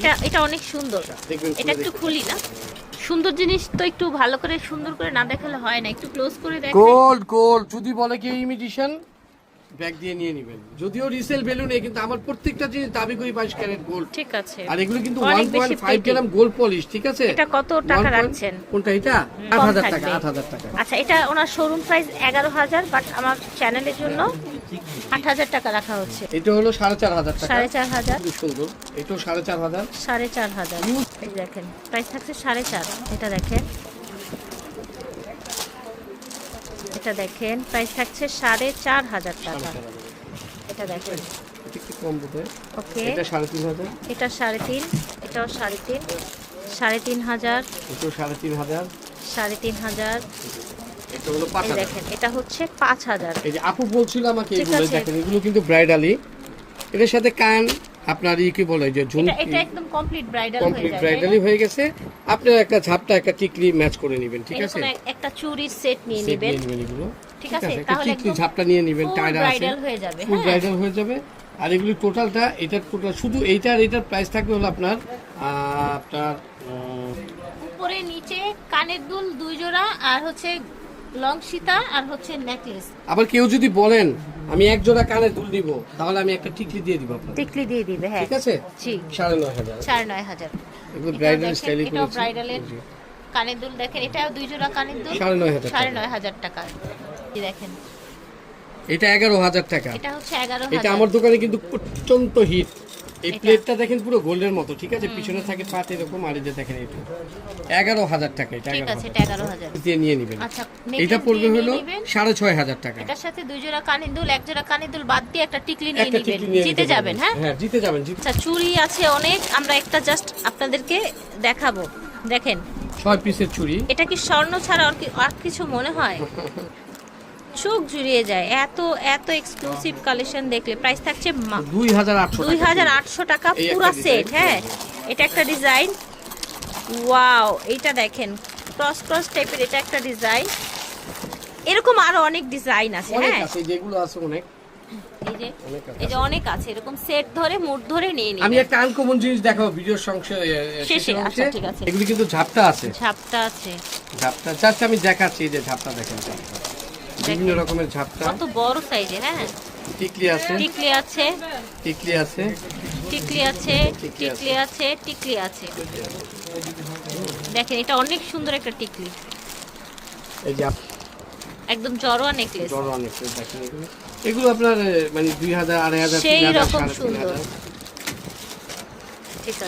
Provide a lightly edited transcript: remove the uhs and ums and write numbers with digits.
এটা এটা অনেক সুন্দর। এটা একটু খুলি না, সুন্দর জিনিস তো একটু ভালো করে সুন্দর করে না দেখালে হয় না, একটু ক্লোজ করে দেখেন। গোল্ড গোল্ড যদি বলে কি ইমিটেশন ব্যাগ দিয়ে নিয়ে নেবেন, যদিও রিসেল ভ্যালু নেই, কিন্তু আমার প্রত্যেকটা জিনিস দাবি করি 22 ক্যারেট গোল্ড। ঠিক আছে, আর এগুলো কিন্তু অনেক বেশি 1.5 গ্রাম গোল্ড পলিশ, ঠিক আছে? এটা কত টাকা রাখছেন? কোনটা এটা? কম 8000 টাকা, থাকবে। 8000 টাকা। আচ্ছা, এটা ওনার শোরুম প্রাইস 11000, বাট আমার চ্যানেলের জন্য 8000 টাকা রাখা হচ্ছে। এটা হলো 4500 টাকা, 4500। খুব সুন্দর। এটাও 4500। 4500, এই দেখেন প্রাইস থাকছে 4.5। এটা দেখেন, এটা দেখেন প্রাইস থাকছে 4500 টাকা। এটা দেখেন, এটা কি কম বোধ হয়। ওকে, এটা 3500, এটা 3.5, এটাও 3.5, 3500, এটাও 3500, 3500। এটা হলো এই 5000। দেখেন, এটা হচ্ছে 5000। এই যে আপু বলছিল আমাকে ঠিক এগুলো আছে। দেখেন, এগুলো কিন্তু ব্রাইডালি। এটার সাথে কান আপনার কি বলে যে এটা ঝুমকি, এটা একদম কমপ্লিট ব্রাইডাল হয়ে কমপ্লিট যায়। ব্রাইডালি হয়ে গেছে। আপনার একটা ঝাপটা একটা টিকলি ম্যাচ করে নেবেন, ঠিক আছে? এরকম একটা চুরির সেট নিয়ে সেট নেবেন, নিয়ে নেবেন এগুলো, ঠিক আছে? একটা তাহলে টিকলি একদম ঝাপটা নিয়ে নেবেন, ফুল টায়রা আছে, ব্রাইডাল হয়ে যাবে। ফুল হ্যাঁ, ব্রাইডাল হয়ে যাবে। আর এগুলো টোটালটা, এটা টোটাল শুধু এইটার প্রাইস থাকবে হলো আপনার আপনার উপরে নিচে কানের দুল 2 জোড়া, আর হচ্ছে লং সীতা, আর হচ্ছে নেকলেস। আবার কেউ যদি বলেন আমি এক জোড়া কানের দুল দিব, তাহলে আমি একটা টিকলি দিয়ে দিব আপনাকে, টিকলি দিয়ে দিবে, হ্যাঁ ঠিক আছে? জি, 9500। 9500। এগুলো ব্রাইডাল স্টাইলে এটাও করেছি। ব্রাইডালের কানের দুল দেখেন, এটাও 2 জোড়া কানের দুল 9500 টাকা। 9500 টাকা। এই দেখেন, এটা 11000 টাকা। এটা হচ্ছে 11000। এটা আমার দোকানে কিন্তু প্রচন্ড হিট। এই এটা। প্লেটটা দেখেন পুরো গোল্ডের মতো, ঠিক আছে? পিছনে থাকে পাত এরকম, আর এই যে দেখেন এটা 11000 টাকা। এটা ঠিক আছে, 11000 এটা 11000 দিয়ে নিয়ে নেবেন। আচ্ছা, এটা necklace পড়বে দিয়ে হলো নিয়ে নিবেন। 6500 টাকা। এটার সাথে 2 জোড়া কানের দুল, 1 জোড়া কানের দুল বাদ দিয়ে একটা টিকলি নিয়ে একটা নেবেন, টিকলি নিয়ে জিতে নিতে যাবেন। পারবেন। হ্যাঁ হ্যাঁ, জিতে যাবেন। আচ্ছা, চুড়ি আছে অনেক, আমরা একটা জাস্ট আপনাদেরকে দেখাবো। দেখেন, 6 পিসের চুড়ি। এটা কি স্বর্ণ ছাড়া আর কিছু মনে হয়? চোখ জুড়িয়ে যায়, এত এত এক্সক্লুসিভ কালেকশন দেখলে। প্রাইস থাকছে 2800 টাকা। 2800 টাকা এই পুরো একটা সেট। design। হ্যাঁ, এটা একটা ডিজাইন, ওয়াও। এইটা দেখেন, ক্রস ক্রস টাইপের, এটা একটা ডিজাইন। এরকম আরো অনেক ডিজাইন আছে। অনেক হ্যাঁ, আছে, যেগুলো আছে অনেক। এই যে অনেক আছে। এই যে অনেক আছে, এরকম সেট ধরে মুড ধরে নিয়ে আমি নিন। একটা আনকমন জিনিস দেখাবো ভিডিওর শেষে। আচ্ছা, ঠিক আছে। এগুলি কিন্তু ঝাপটা আছে, ঝাপটা আছে, ঝাপটা জাস্ট আমি দেখাচ্ছি। এই যে ঝাপটা দেখেন, ঝাপটা বিভিন্ন রকমের ঝাপটা। কত বড় সাইজের। হ্যাঁ, টিকলি আছে, টিকলি আছে, টিকলি আছে, টিকলি আছে, টিকলি আছে, টিকলি আছে। দেখেন, এটা অনেক সুন্দর একটা টিকলি, এই যে একদম জড়োয়া নেকলেস, বড় অনেক দেখেন। এগুলো আপনার মানে 2000, 2500, সেই 3000, রকম 3500। সুন্দর। ঠিক আছে।